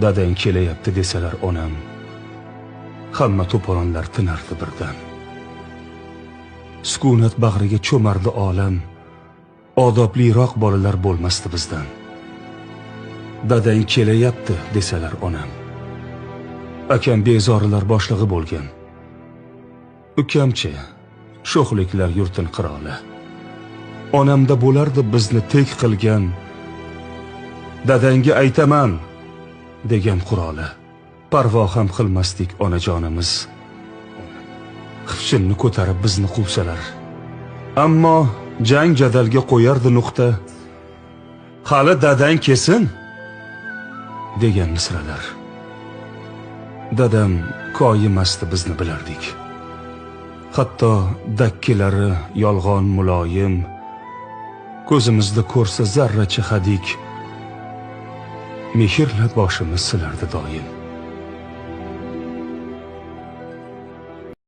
Dadang kelyapti desalar onam, hamma to'polonlar tinardi birdan. Sukunat bag'riga cho'mardi olam, odobliroq bolalar bo'lmasdi bizdan. Dadang kelyapti desalar onam, akam bezorilar boshlig'i bo'lgan. Ukamchi sho'xliklar yurtin qiroli. Onamda bo'lardi bizni tek qilgan, dadangga aytaman degan quroli. Parvo ham qilmasdik onajonimiz. Xifchinni ko'tarib bizni quvsalar, ammo jang jadalga qo'yardi nuqta. Hali dadang kelsin degan misralar. Dadam koyimasdi bizni bilardik. Hatto dakkilari yolg'on muloyim, ko'zimizda ko'rsa zarracha hadik, mehrla boshimiz silardi doim.